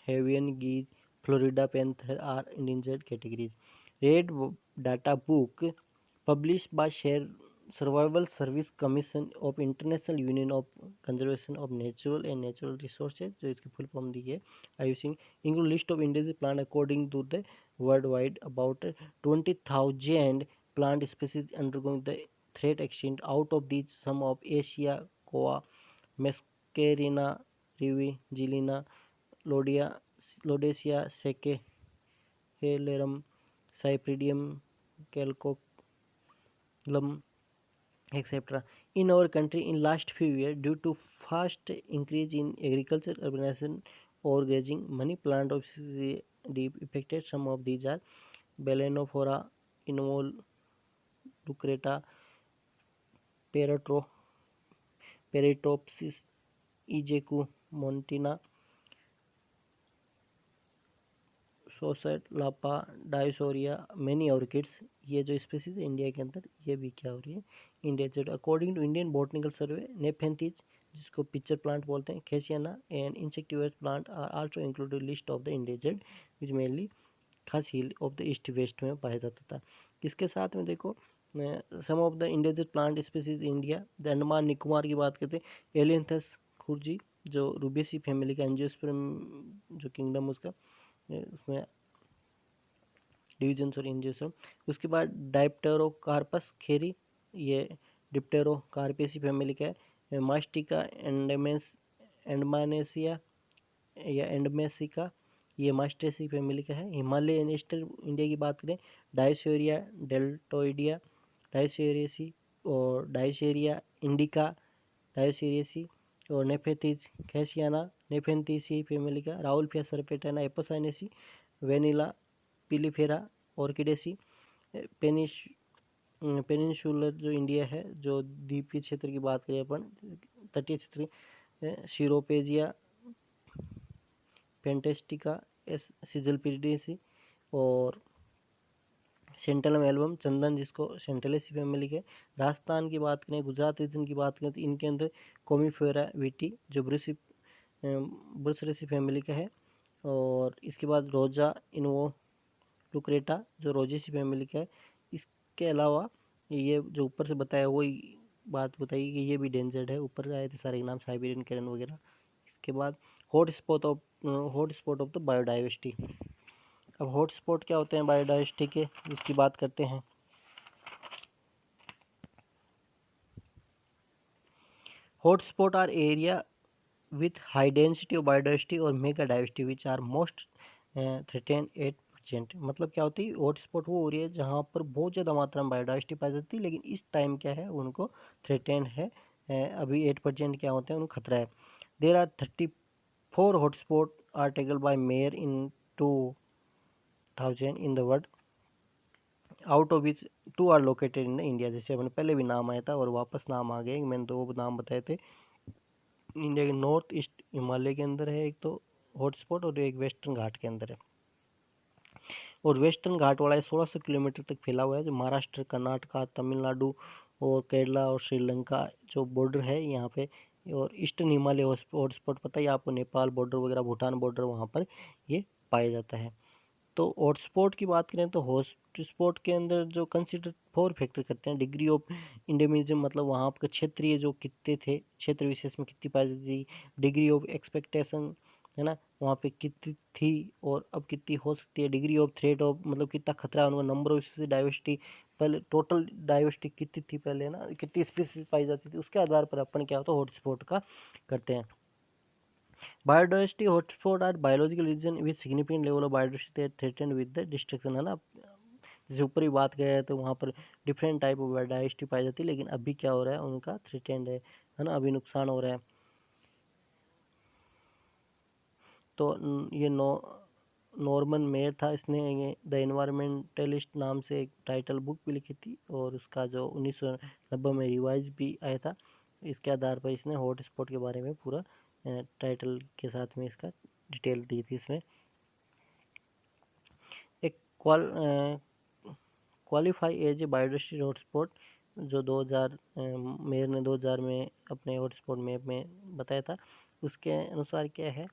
Hawaiian geese, Florida panther are endangered categories. Red Data Book published by Survival Service Commission of International Union of Conservation of Natural and Natural Resources, जो इसकी full form दी है IUCN, include list of endangered plant according to the worldwide about 20,000 plant species undergoing the threat extinct. Out of these, some of Asia, Koa, Mescarina, Rivi, Gilina, Lodesia secalerum, Cypridium calcoculum, etc. In our country, in last few years, due to fast increase in agriculture, urbanization, or grazing, many plant of species deep affected. Some of these are Balenophora involucrata, Peritropsis ejecumontina, Saussurea lappa Dioscorea many orchids. ये जो species है India के अंदर ये भी क्या हो रही है, endangered. According to Indian botanical survey, Nepenthes जिसको पिक्चर प्लांट बोलते हैं, khasiana and insectivorous plant are also included list of the endangered which mainly Khasi hill of the east west में पाया जाता था। इसके साथ में देखो some of the endangered plant species India, the Andaman Nicobar की बात करते हैं, एलियंथस खुरजी जो रूबेसी फैमिली का एंजियोस्पर्म जो किंगडम उसका उसमें डिविजन्स और इंजेशन। उसके बाद डाइप्टेरोकार्पस खेरी, ये डिप्टेरोकार्पेसी फैमिली का है। मास्टिका एंडमानेसिया या एंडमेसिका, ये मास्टेसी फैमिली का है। हिमालयन ईस्टर इंडिया की बात करें, डायसोरिया डेल्टोइडिया, डायसोरियसी और डायसेरिया इंडिका, डायसोरियसी और नेफेथिस कैसियाना, नेफेंथिसी फैमिली का। Rauvolfia सरपेटाना, Apocynaceae, vanilla पिलीफेरा, orchidaceae. Peninsular जो इंडिया है, जो द्वीपीय क्षेत्र की बात करें अपन, तटीय क्षेत्र, सिरोपेजिया पेंटेस्टिका, सिजलपिडिसी और सेंटलम एल्बम चंदन जिसको सेंटलेसी फैमिली के। राजस्थान की बात करें, गुजरात रीजन की बात करें तो इनके अंदर कोमीफेरा विटी जो ब्रुसेरेसी फैमिली का है। और इसके बाद रोजा इनवोलुक्रेटा जो रोजेसी फैमिली का है। इसके अलावा ये जो ऊपर से बताया वही बात बताई कि ये भी डेंजर्ड है, ऊपर आए थे सारे के नाम, साइबेरियन कैरन वगैरह। इसके बाद हॉटस्पॉट ऑफ द बायोडाइवर्सिटी। अब हॉटस्पॉट क्या होते हैं बायोडाइवर्सिटी के, इसकी बात करते हैं। Hotspot are area with high density of biodiversity और mega diversity which are most threatened at present। मतलब क्या होती है, हॉटस्पॉट वो हो रही है जहाँ पर बहुत ज़्यादा मात्रा में बायोडाइवर्सिटी पाई जाती है, लेकिन इस टाइम क्या है उनको थ्रेटेंड है, अभी 8% क्या होते हैं उनको खतरा है। There are 34 hotspot are tackle by Myer in 2000 in the world, out of which 2 are located in India. जैसे अपने पहले भी नाम आया था और वापस नाम आ गए, मैंने तो वो नाम बताए थे। इंडिया के नॉर्थ ईस्ट हिमालय के अंदर है एक तो हॉटस्पॉट, और एक वेस्टर्न घाट के अंदर है। और वेस्टर्न घाट वाला 1600 किलोमीटर तक फैला हुआ है, जो महाराष्ट्र, कर्नाटका, तमिलनाडु और केरला और श्रीलंका जो बॉर्डर है यहाँ पे। और ईस्टर्न हिमालय हॉटस्पॉट पता ही आपको, नेपाल बॉर्डर वगैरह, भूटान बॉर्डर, वहाँ पर ये पाया जाता है। तो हॉटस्पॉट की बात करें तो हॉटस्पॉट के अंदर जो कंसिडर 4 फैक्टर करते हैं। डिग्री ऑफ इंडेमिज्म, मतलब वहाँ आपका क्षेत्रीय जो कितने थे, क्षेत्र विशेष में कितनी पाई जाती थी। डिग्री ऑफ एक्सपेक्टेशन है ना, वहाँ पे कितनी थी और अब कितनी हो सकती है। डिग्री ऑफ थ्रेट ऑफ, मतलब कितना खतरा है उनको। नंबर ऑफ स्पीसीज डाइवर्सिटी, पहले टोटल डाइवर्सिटी कितनी थी पहले ना, कितनी स्पीसीज पाई जाती थी, उसके आधार पर अपन क्या होता है हॉटस्पॉट का करते हैं। Biodiversity hotspot are biological region with significant level of biodiversity threatened with the destruction, है ना। जैसे ऊपर ही बात करें तो वहाँ पर डिफरेंट टाइप ऑफ बायोडाइवर्सिटी पाई जाती है, लेकिन अभी क्या हो रहा है उनका थ्रेटेंड है ना, अभी नुकसान हो रहा है। तो ये नॉर्मन मेयर था, इसने ये द एनवायरमेंटलिस्ट नाम से एक टाइटल बुक भी लिखी थी, और उसका जो 1990 में रिवाइज भी आया था। इसके आधार पर इसने हॉट स्पॉट के बारे में पूरा टाइटल के साथ में इसका डिटेल दी थी। इसमें एक qualify as a biodiversity hotspot जो 2000 मेयर ने 2000 में अपने हॉटस्पॉट मैप में बताया था, उसके अनुसार क्या है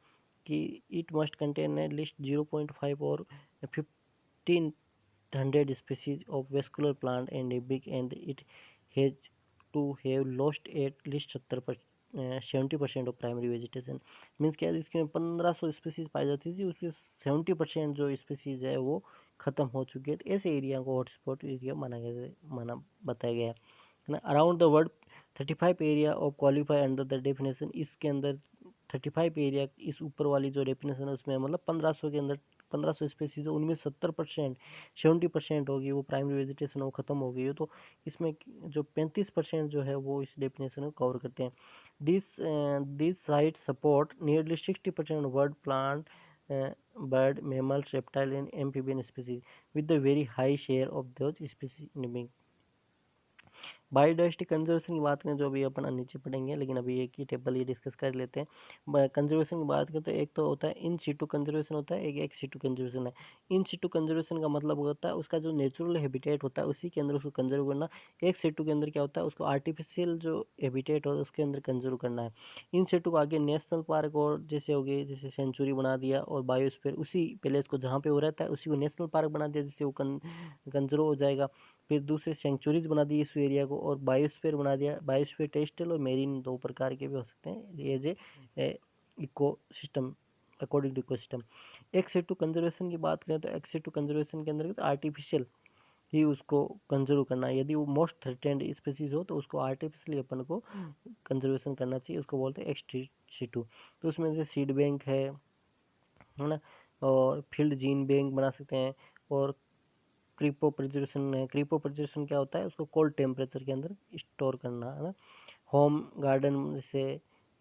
कि it must contain at least 0.5 और 1500 species of vascular plant and big, and it has to have lost at least 70% of primary vegetation. Means क्या है, इसके 1500 स्पीसीज पाई जाती थी, उसके 70% जो स्पीसीज है वो ख़त्म हो चुकी है। तो ऐसे एरिया को हॉटस्पॉट एरिया माना बताया गया है ना। Around the world 35 area of qualify under the definition. इसके अंदर 35 एरिया, इस ऊपर वाली जो डेफिनेशन है उसमें मतलब 1500 के अंदर 1500 स्पेसीज है, उनमें 70% होगी वो प्राइमरी वेजिटेशन वो ख़त्म हो गई है। तो इसमें जो 35% जो है वो इस डेफिनेशन को कवर करते हैं। This site support nearly 60% world plant bird, mammals, reptile and amphibian species with a very high share of those species in biodiversity conservation की बात करें जो अभी अपन नीचे पढ़ेंगे, लेकिन अभी एक ही टेबल ये डिस्कस कर लेते हैं। कंजर्वेशन की बात करें तो एक तो होता है इन सीटू कंजर्वेशन होता है, एक एक सीटू कंजर्वेशन है। इन सीटू कंजर्वेशन का मतलब होता है उसका जो नेचुरल हैबिटेट होता है उसी के अंदर उसको कंजर्व करना। एक सीटू के अंदर क्या होता है उसको आर्टिफिशियल जो हैबिटेट होता है उसके अंदर कंजर्व करना है। इन सीटू को आगे नेशनल पार्क और जैसे हो गए, जैसे सेंचुरी बना दिया और बायोस्फीयर उसी प्लेस को जहाँ पे वो रहता है उसी को नेशनल पार्क बना दिया, जिससे वो कंजर्व हो जाएगा। फिर दूसरे सेंचुरीज बना दी इस एरिया को और बायोस्फीयर बना दिया। बायोस्फीयर टेरेस्ट्रियल और मेरीन दो प्रकार के भी हो सकते हैं as a eco system according to eco system. Ex situ conservation की बात करें तो एक्स टू कंजर्वेशन के अंदर आर्टिफिशियल ही उसको कंजर्व करना है। यदि वो मोस्ट थ्रेटेंड स्पीसीज हो तो उसको आर्टिफिशियली अपन को कंजर्वेशन करना चाहिए, उसको बोलते हैं एक्स टू। तो उसमें जैसे सीड बैंक है ना, और फील्ड जीन बैंक बना सकते हैं। और क्रीपो प्रिजर्वेशन है। क्रीपो प्रिजर्वेशन क्या होता है उसको कोल्ड टेम्परेचर के अंदर स्टोर करना है ना। होम गार्डन जैसे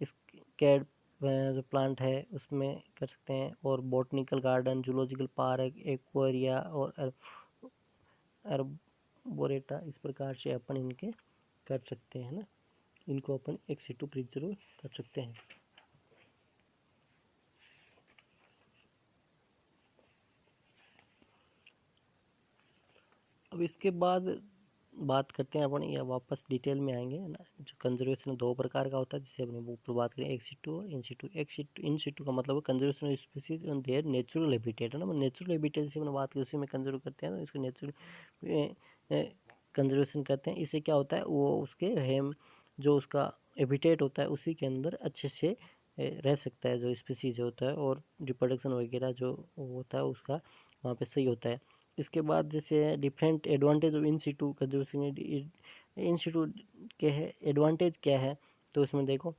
इस कैड जो प्लांट है उसमें कर सकते हैं। और botanical garden, zoological park, aquaria और अर्बोरेटा, इस प्रकार से अपन इनके कर सकते हैं ना। इनको अपन एक सीटू प्रिजर्व कर सकते हैं। अब इसके बाद बात करते हैं अपन, या वापस डिटेल में आएंगे ना। जो कंजर्वेशन दो प्रकार का होता है, जिसे अपने ऊपर बात करें एक सीटू और इन सीटू। एक सीटू इन सीटू का मतलब conservation of species on their natural habitat है ना। नेचुरल हैबिटेट से अपने बात की उसी में कंजर्व करते हैं तो इसको नेचुरल कंजर्वेशन कहते हैं। इससे क्या होता है वो उसके हेम जो उसका हैबिटेट होता है उसी के अंदर अच्छे से रह सकता है जो स्पीसीज होता है, और रिप्रोडक्शन वगैरह जो होता है उसका वहाँ पे सही होता है। इसके बाद जैसे different advantage of in situ conservation. In situ के है एडवांटेज क्या है, तो इसमें देखो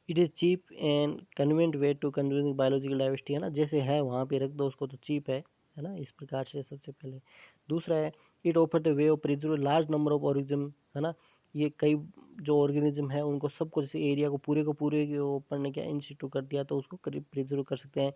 it is cheap and convenient way to conserving biological diversity है ना। जैसे है वहाँ पे रख दो उसको तो चीप है ना, इस प्रकार से सबसे पहले। दूसरा है it offer the way of preserve large number of organism है ना। ये कई जो ऑर्गेनिज्म है उनको सबको, जैसे एरिया को पूरे के ऊपर ने क्या इन सीटू कर दिया तो उसको करीब प्रिजर्व कर सकते हैं।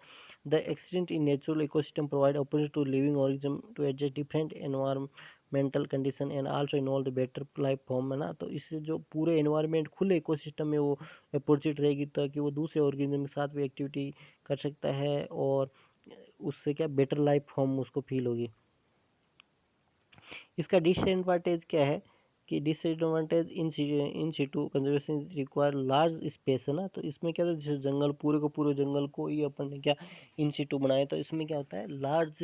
The accident in natural ecosystem provide opportunity to living organism to adjust different environmental condition and also involve the better life form है ना। तो इससे जो पूरे एनवायरमेंट खुले इकोसिस्टम में वो अपॉर्चुनिटी रहेगी ताकि वो दूसरे ऑर्गेनिज्म के साथ भी एक्टिविटी कर सकता है, और उससे क्या बेटर लाइफ फॉर्म उसको फील होगी। इसका डिसएडवांटेज क्या है कि disadvantage in situ conservation require large space है ना। तो इसमें क्या होता है जैसे जंगल पूरे को पूरे जंगल को ही अपन ने क्या इन सीटू बनाए, तो इसमें क्या होता है लार्ज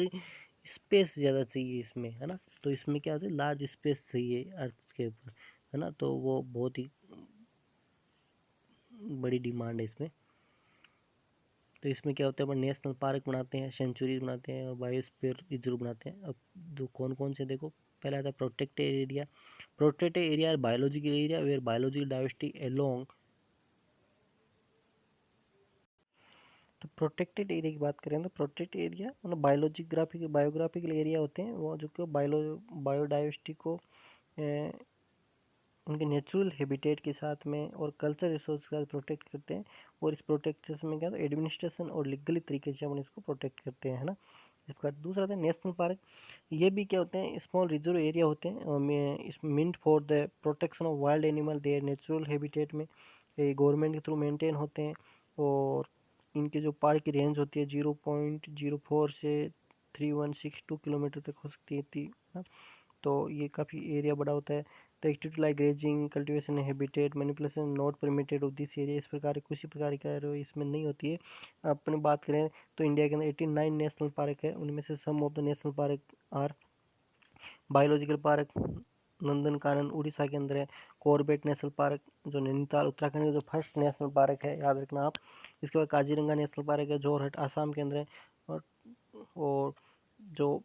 स्पेस ज़्यादा चाहिए इसमें है ना। तो इसमें क्या होता है लार्ज स्पेस चाहिए अर्थ के ऊपर है ना, तो वो बहुत ही बड़ी डिमांड है इसमें। तो इसमें क्या होता है अपन नेशनल पार्क बनाते हैं, सेंचुरीज बनाते हैं और बायोस्फीयर रिजर्व बनाते हैं। अब दो कौन कौन से देखो, पहला आता है protected area. Protected area biological area where biological diversity along. तो प्रोटेक्टेड एरिया की बात करें तो प्रोटेक्टेड एरिया मतलब बायोग्राफिकल एरिया होते हैं वो जो कि बायोडाइवर्सिटी को उनके नेचुरल हैबिटेट के साथ में और कल्चर रिसोर्स के साथ प्रोटेक्ट करते हैं। और इस प्रोटेक्शन में क्या होता है एडमिनिस्ट्रेशन और लीगली तरीके से अपन इसको प्रोटेक्ट करते हैं ना। इसका दूसरा आता है नेशनल पार्क। ये भी क्या होते हैं स्मॉल रिजर्व एरिया होते हैं और is meant for the protection of wild animal their natural habitat में गवर्नमेंट के थ्रू मेंटेन होते हैं। और इनके जो पार्क की रेंज होती है 0.04 से 3162 किलोमीटर तक हो सकती है। तो ये काफ़ी एरिया बड़ा होता है। The activity like grazing, cultivation, habitat manipulation not permitted of this area, इस प्रकार किसी प्रकार का इसमें नहीं होती है। अपने बात करें तो इंडिया के अंदर 89 नेशनल पार्क है, उनमें से some of the national park are biological park Nandankanan Orissa के अंदर है। कॉर्बेट नेशनल पार्क जो नैनीताल उत्तराखंड का जो फर्स्ट नेशनल पार्क है, याद रखना आप। इसके बाद काजीरंगा नेशनल पार्क है जोरहट आसाम के अंदर है। और जो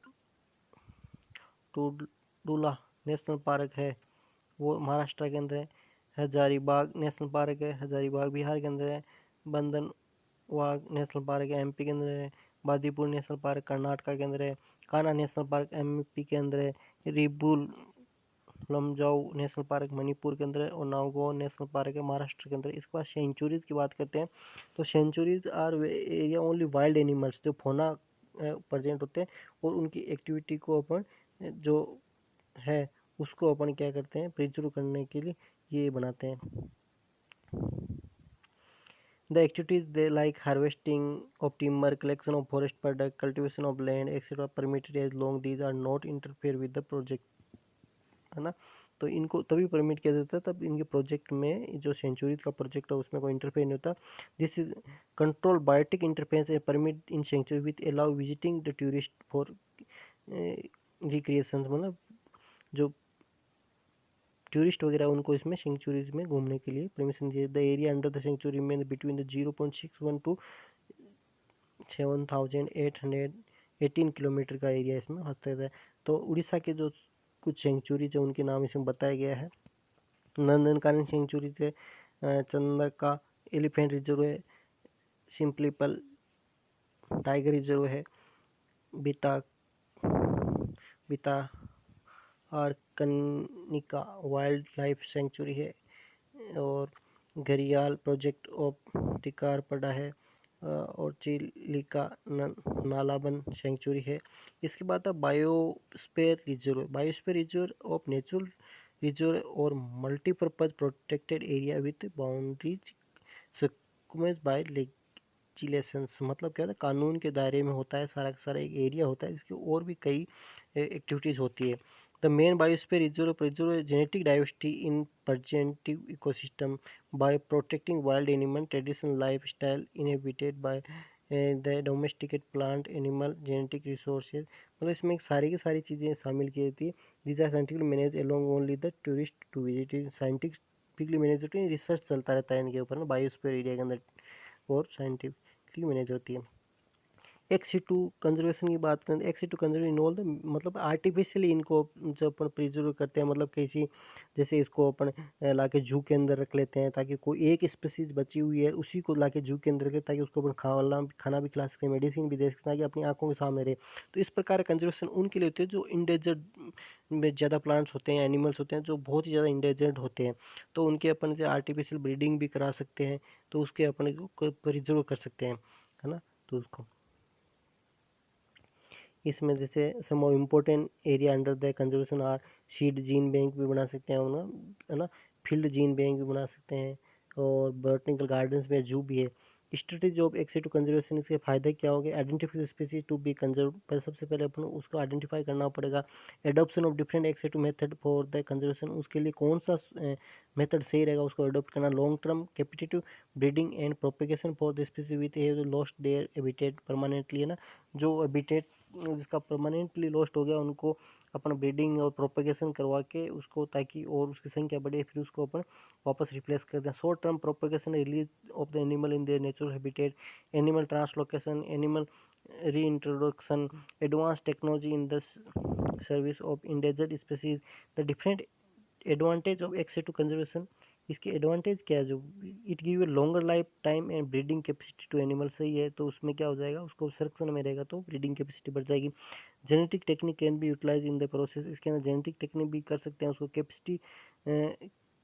टूडूला नेशनल पार्क है वो महाराष्ट्र के अंदर है। हजारीबाग नेशनल पार्क है, हजारीबाग बिहार के अंदर है। बंदन वाघ नेशनल पार्क है एमपी के अंदर है। बादीपुर नेशनल पार्क कर्नाटका के अंदर है। कान्हा नेशनल पार्क एमपी के अंदर है। रिबुल लमजाऊ नेशनल पार्क मणिपुर के अंदर है और नावगो नेशनल पार्क है महाराष्ट्र के अंदर। इसके बाद सेंचुरीज की बात करते हैं तो sanctuaries are area only wild animals जो फौना प्रेजेंट होते हैं और उनकी एक्टिविटी को अपन जो है उसको अपन क्या करते हैं प्रिजर्व करने के लिए ये बनाते हैं। The activities they like harvesting of timber, collection of forest product, cultivation of land, etc. permitted as long these are not interfere with the project, है ना। तो इनको तभी परमिट किया जाता है तब इनके प्रोजेक्ट में जो सेंचुरीज का प्रोजेक्ट है उसमें कोई इंटरफेयर नहीं होता। This is control biotic interference and permit in sanctuary with allow visiting the tourist for recreation, मतलब जो टूरिस्ट वगैरह उनको इसमें सेंचुरीज में घूमने के लिए परमिशन दिए। The area under the sanctuary में बिटवीन द 0.61 टू 7,818 किलोमीटर का एरिया इसमें होता है। तो उड़ीसा के जो कुछ सेंचुरीज है उनके नाम इसमें बताया गया है। नंदनकानन सेंचुरी है, चंदका एलिफेंट रिजर्व है, सिंपलीपल टाइगर रिजर्व है, बीता बीता और कनिका वाइल्ड लाइफ सेंचुरी है और घड़ियाल प्रोजेक्ट ऑफ टिकार पड़ा है और चिलिका नालाबन सेंचुरी है। इसके बाद biosphere reserve, biosphere reserve of natural reserve और multipurpose protected area with boundaries circumference by legislations, मतलब क्या होता है कानून के दायरे में होता है सारा का सारा एक एरिया होता है जिसकी और भी कई एक्टिविटीज़ होती है। The main biosphere reserve genetic diversity in representative ecosystem by protecting wild animal traditional life style inhabited by the domesticate plant animal genetic resources, मतलब इसमें एक सारी की सारी चीज़ें शामिल की जाती है। These are scientifically manage along only the tourist to visit, scientifically manage होती है, रिसर्च चलता रहता है इनके ऊपर ना बायोस्फीयर एरिया के अंदर और साइंटिफिकली मैनेज होती है। एक्स2 कंजर्वेशन की बात करें तो एक्स2 कंजर्वेशन इन्वॉल्व मतलब आर्टिफिशियली इनको जब अपन प्रिजर्व करते हैं, मतलब किसी जैसे इसको अपन लाके जू के अंदर रख लेते हैं ताकि कोई एक स्पीसीज बची हुई है उसी को लाके जू के अंदर रखें ताकि उसको अपन खाना भी खिला सकें, मेडिसिन भी दे सकते हैं ताकि अपनी आंखों के सामने रहे। तो इस प्रकार कंजर्वेशन उनके लिए होते हैं जो इंडेंजर्ड में ज़्यादा प्लांट्स होते हैं, एनिमल्स होते हैं जो बहुत ही ज़्यादा इंडेंजर्ड होते हैं, तो उनके अपन से आर्टिफिशियल ब्रीडिंग भी करा सकते हैं, तो उसके अपन को प्रिजर्व कर सकते हैं, है ना। तो उसको इसमें जैसे some important area under the conservation are seed gene bank भी बना सकते हैं ना, है ना, फील्ड जीन बैंक भी बना सकते हैं और बॉटनिकल गार्डन्स में जू भी है। स्ट्रेटेजी ऑफ एक्स2 कंजर्वेशन, इसके फायदे क्या होंगे, identify species to be conserve, पर सबसे पहले अपन उसको आइडेंटिफाई करना पड़ेगा। Adoption of different ex situ method for the conservation, उसके लिए कौन सा मेथड सही रहेगा उसको अडोप्ट करना। Long term captive breeding and propagation for the species with have lost their habitat permanently, है ना, जो हैबिटेट जिसका परमानेंटली लॉस्ट हो गया उनको अपन ब्रीडिंग और प्रोपेगेशन करवा के उसको ताकि और उसकी संख्या बढ़े, फिर उसको अपन वापस रिप्लेस कर दें। Short term propagation release of the animal in their natural habitat, animal translocation, animal reintroduction, advance technology in the service of endangered species. The different advantage of ex situ conservation, इसकी एडवांटेज क्या है, जो it give a longer life time and breeding capacity to animal, सही है, तो उसमें क्या हो जाएगा उसको संरक्षण में रहेगा तो ब्रीडिंग कैपेसिटी बढ़ जाएगी। Genetic technique can be utilise in the process, इसके अंदर जेनेटिक टेक्निक भी कर सकते हैं उसको। Capacity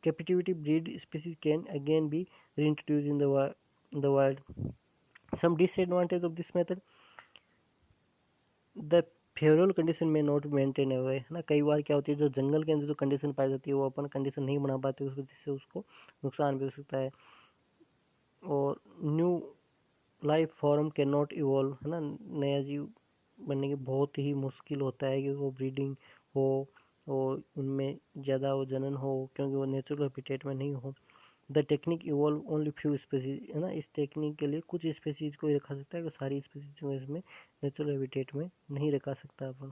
captivity breed species can again be reintroduce in the wild. Some disadvantage of this method, the favourable condition में नॉट मेंटेन हुए, है ना, कई बार क्या होती है जो जंगल के अंदर जो कंडीशन पाई जाती है वो अपन कंडीशन नहीं बना पाते, उस वजह से उसको नुकसान भी हो सकता है। और new life form can not evolve, है ना, नया जीव बनने की बहुत ही मुश्किल होता है कि वो ब्रीडिंग हो और उनमें ज़्यादा वो जनन हो क्योंकि वो नेचुरल हैबिटेट में नहीं हो। The technique evolve only few species, है ना, इस टेक्निक के लिए कुछ स्पेसीज को ही रखा सकता है, सारी स्पेसीज को इसमें नेचुरल हैबिटेट में नहीं रखा सकता अपन।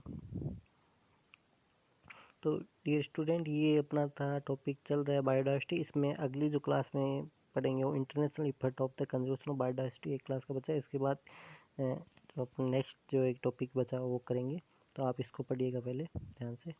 तो डियर स्टूडेंट, ये अपना था टॉपिक चल रहा है बायोडाइवर्सिटी, इसमें अगली जो क्लास में पढ़ेंगे वो international effect of the conservation of biodiversity, एक क्लास का बचा है। इसके बाद तो अपन नेक्स्ट जो एक टॉपिक बचा वो करेंगे, तो आप इसको पढ़िएगा पहले ध्यान से।